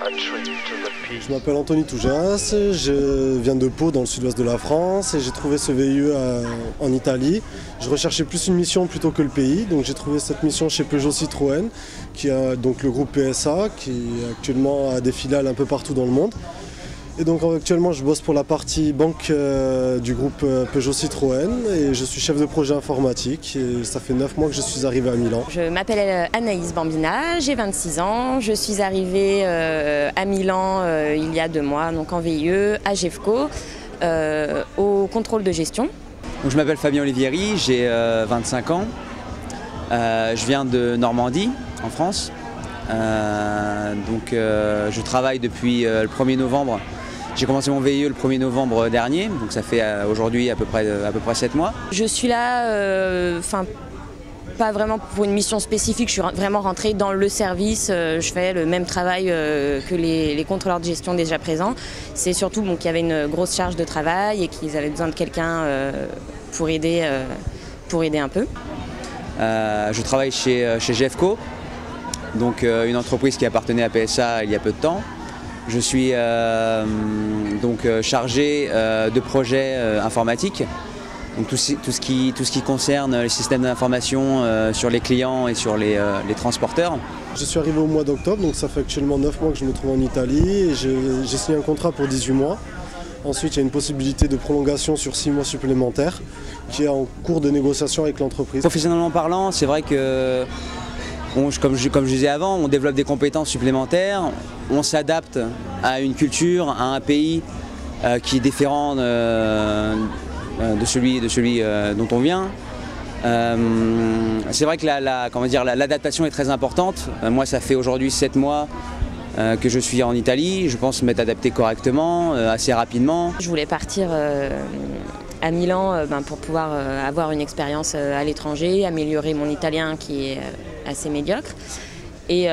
Je m'appelle Anthony Toujas, je viens de Pau dans le sud-ouest de la France et j'ai trouvé ce VIE en Italie. Je recherchais plus une mission plutôt que le pays, donc j'ai trouvé cette mission chez Peugeot Citroën, qui a donc le groupe PSA, qui actuellement a des filiales un peu partout dans le monde. Et donc actuellement je bosse pour la partie banque du groupe Peugeot Citroën et je suis chef de projet informatique et ça fait 9 mois que je suis arrivé à Milan. Je m'appelle Anaïs Bambina, j'ai 26 ans, je suis arrivée à Milan il y a 2 mois, donc en VIE, à GEFCO, au contrôle de gestion. Donc, je m'appelle Fabien Olivieri, j'ai 25 ans, je viens de Normandie, en France. Je travaille depuis le 1er novembre. J'ai commencé mon VIE le 1er novembre dernier, donc ça fait aujourd'hui à peu près 7 mois. Je suis là, pas vraiment pour une mission spécifique, je suis vraiment rentrée dans le service, je fais le même travail que les contrôleurs de gestion déjà présents. C'est surtout qu'il y avait une grosse charge de travail et qu'ils avaient besoin de quelqu'un pour aider un peu. Je travaille chez GEFCO, donc une entreprise qui appartenait à PSA il y a peu de temps. Je suis chargé de projets informatiques, donc tout ce qui concerne les systèmes d'information sur les clients et sur les transporteurs. Je suis arrivé au mois d'octobre, donc ça fait actuellement 9 mois que je me trouve en Italie et j'ai signé un contrat pour 18 mois. Ensuite, il y a une possibilité de prolongation sur 6 mois supplémentaires qui est en cours de négociation avec l'entreprise. Professionnellement parlant, c'est vrai que comme je disais avant, on développe des compétences supplémentaires, on s'adapte à une culture, à un pays qui est différent de celui dont on vient. C'est vrai que l'adaptation est très importante. Moi, ça fait aujourd'hui 7 mois que je suis en Italie. Je pense m'être adapté correctement, assez rapidement. Je voulais partir à Milan pour pouvoir avoir une expérience à l'étranger, améliorer mon italien qui est assez médiocre. Et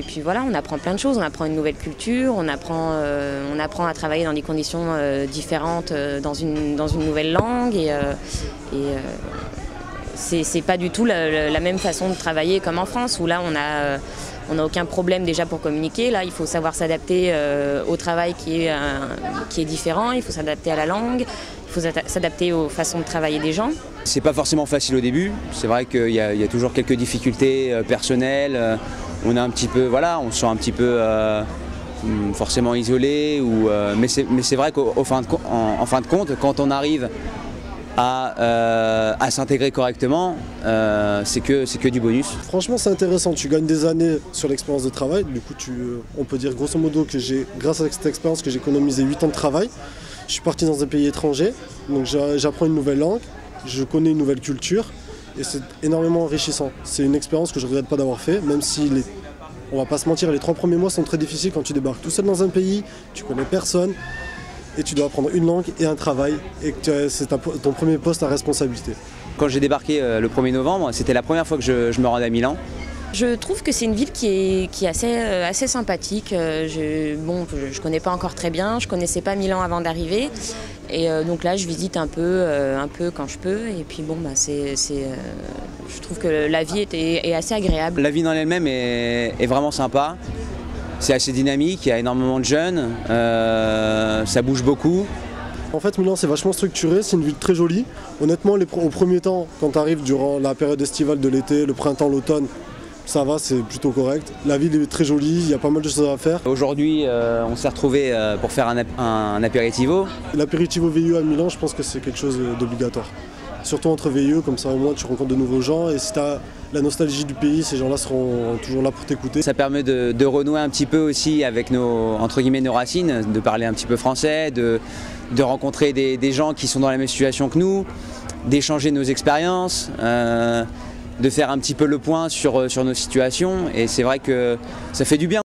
puis voilà, on apprend plein de choses, on apprend une nouvelle culture, on apprend à travailler dans des conditions différentes dans une nouvelle langue. C'est pas du tout la même façon de travailler comme en France, où là on n'a aucun problème déjà pour communiquer. Là, il faut savoir s'adapter au travail qui est différent, il faut s'adapter à la langue, il faut s'adapter aux façons de travailler des gens. C'est pas forcément facile au début, c'est vrai qu'il y a toujours quelques difficultés personnelles. On se sent un petit peu forcément isolé, mais c'est vrai qu'en fin de compte, quand on arrive à s'intégrer correctement, c'est que du bonus. Franchement, c'est intéressant, tu gagnes des années sur l'expérience de travail. Du coup, on peut dire grosso modo que grâce à cette expérience, j'ai économisé 8 ans de travail. Je suis parti dans un pays étranger, donc j'apprends une nouvelle langue, je connais une nouvelle culture et c'est énormément enrichissant. C'est une expérience que je ne regrette pas d'avoir fait, même si on va pas se mentir, les 3 premiers mois sont très difficiles quand tu débarques tout seul dans un pays, tu connais personne. Et tu dois apprendre une langue et un travail, et que c'est ton premier poste à responsabilité. Quand j'ai débarqué le 1er novembre, c'était la première fois que je me rendais à Milan. Je trouve que c'est une ville qui est assez sympathique. Je connais pas encore très bien, je connaissais pas Milan avant d'arriver. Et donc là, je visite un peu quand je peux. Et puis je trouve que la vie est assez agréable. La vie en elle-même est vraiment sympa. C'est assez dynamique, il y a énormément de jeunes, ça bouge beaucoup. En fait, Milan, c'est vachement structuré, c'est une ville très jolie. Honnêtement, au premier temps, quand tu arrives durant la période estivale de l'été, le printemps, l'automne, ça va, c'est plutôt correct. La ville est très jolie, il y a pas mal de choses à faire. Aujourd'hui, on s'est retrouvés pour faire un apéritivo. L'apéritivo VIE à Milan, je pense que c'est quelque chose d'obligatoire. Surtout entre VIE, comme ça au moins tu rencontres de nouveaux gens et si tu as la nostalgie du pays, ces gens-là seront toujours là pour t'écouter. Ça permet de renouer un petit peu aussi avec nos racines, de parler un petit peu français, de rencontrer des gens qui sont dans la même situation que nous, d'échanger nos expériences, de faire un petit peu le point sur nos situations et c'est vrai que ça fait du bien.